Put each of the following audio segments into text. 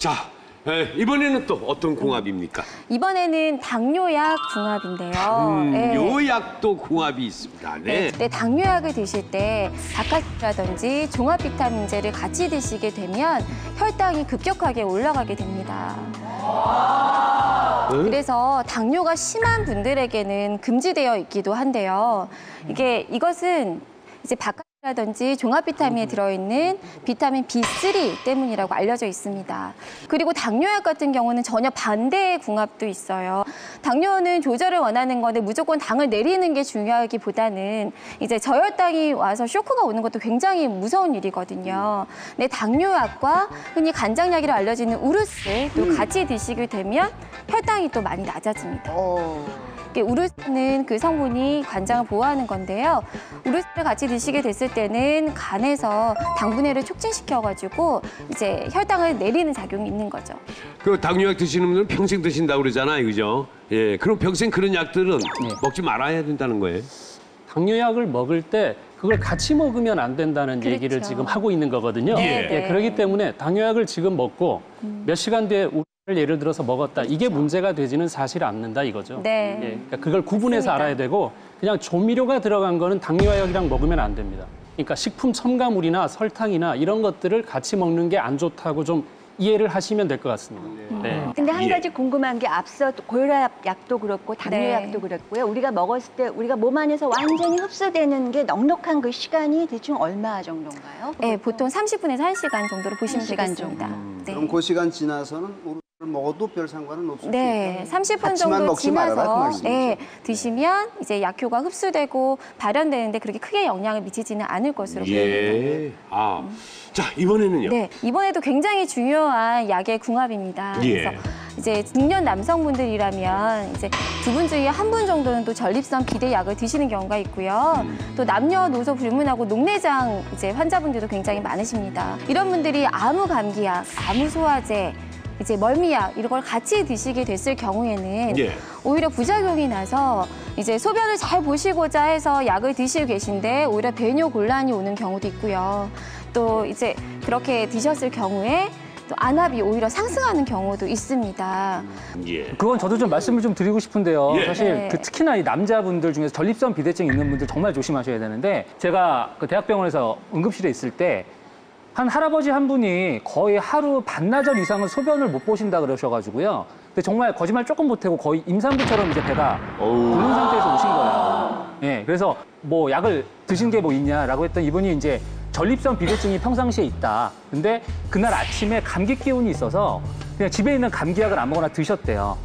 자, 이번에는 또 어떤 궁합입니까? 이번에는 당뇨약 궁합인데요. 당뇨약도 궁합이 있습니다. 네. 네, 당뇨약을 드실 때 바카스라든지 종합 비타민제를 같이 드시게 되면 혈당이 급격하게 올라가게 됩니다. 그래서 당뇨가 심한 분들에게는 금지되어 있기도 한데요. 이것은 이제 바카스라든지 종합 비타민에 들어있는 비타민 B3 때문이라고 알려져 있습니다. 그리고 당뇨약 같은 경우는 전혀 반대의 궁합도 있어요. 당뇨는 조절을 원하는 건데 무조건 당을 내리는 게 중요하기보다는 이제 저혈당이 와서 쇼크가 오는 것도 굉장히 무서운 일이거든요. 근데 당뇨약과 흔히 간장약이라 알려지는 우르스도 같이 드시게 되면 혈당이 또 많이 낮아집니다. 우르스는 그 성분이 관장을 보호하는 건데요. 우르스를 같이 드시게 됐을 때는 간에서 당분해를 촉진시켜가지고 이제 혈당을 내리는 작용이 있는 거죠. 그 당뇨약 드시는 분들은 평생 드신다고 그러잖아요, 그죠? 예, 그럼 평생 그런 약들은 먹지 말아야 된다는 거예요? 당뇨약을 먹을 때 그걸 같이 먹으면 안 된다는 그렇죠. 얘기를 지금 하고 있는 거거든요. 네. 그렇기 때문에 당뇨약을 지금 먹고 몇 시간 뒤에 우를 예를 들어서 먹었다. 이게 문제가 되지는 사실 않는다 이거죠. 네. 그러니까 그걸 구분해서 맞습니다. 알아야 되고 그냥 조미료가 들어간 거는 당뇨약이랑 먹으면 안 됩니다. 그러니까 식품 첨가물이나 설탕이나 이런 것들을 같이 먹는 게 안 좋다고 좀 이해를 하시면 될 것 같습니다. 네. 근데 한 가지 궁금한 게 앞서 고혈압 약도 그렇고 당뇨약도 그렇고요. 우리가 먹었을 때 우리가 몸 안에서 완전히 흡수되는 게 넉넉한 그 시간이 대충 얼마 정도인가요? 네, 보통 30분에서 1시간 정도로 보시면 1시간 되겠습니다. 네. 그럼 그 시간 지나서는 우를 먹어도 별 상관은 없을 수 있다. 네, 30분 같이만 정도 먹지 말아라, 그 지나서 말씀이죠. 드시면 이제 약효가 흡수되고 발현되는데 그렇게 크게 영향을 미치지는 않을 것으로 보입니다. 예. 자, 이번에는요. 네, 이번에도 굉장히 중요한 약의 궁합입니다. 예. 그래서 이제 중년 남성분들이라면 이제 두 분 중에 한 분 정도는 또 전립선 비대약을 드시는 경우가 있고요. 또 남녀노소 불문하고 녹내장 이제 환자분들도 굉장히 많으십니다. 이런 분들이 아무 감기약, 아무 소화제, 이제 멀미약 이런 걸 같이 드시게 됐을 경우에는 오히려 부작용이 나서 이제 소변을 잘 보시고자 해서 약을 드시고 계신데 오히려 배뇨 곤란이 오는 경우도 있고요. 또 이제 그렇게 드셨을 경우에 또 안압이 오히려 상승하는 경우도 있습니다. 그건 저도 좀 말씀을 좀 드리고 싶은데요. 사실 네. 특히나 이 남자분들 중에서 전립선 비대증 있는 분들 정말 조심하셔야 되는데 제가 그 대학병원에서 응급실에 있을 때 한 할아버지 한 분이 거의 하루 반나절 이상은 소변을 못 보신다 그러셔가지고요. 근데 정말 거짓말 조금 못하고 거의 임산부처럼 이제 배가 부른 상태에서 오신 거예요. 예, 그래서 뭐 약을 드신 게 뭐 있냐라고 했더니 이분이 이제 전립선 비대증이 평상시에 있다. 근데 그날 아침에 감기 기운이 있어서 그냥 집에 있는 감기약을 아무거나 드셨대요.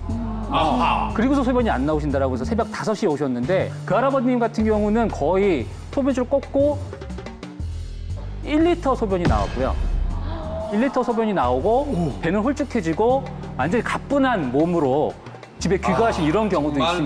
그리고서 소변이 안 나오신다라고 해서 새벽 5시에 오셨는데 그 할아버님 같은 경우는 거의 소변줄을 꽂고 1리터 소변이 나왔고요. 1리터 소변이 나오고 배는 홀쭉해지고 완전히 가뿐한 몸으로 집에 귀가하신 이런 경우도 있습니다.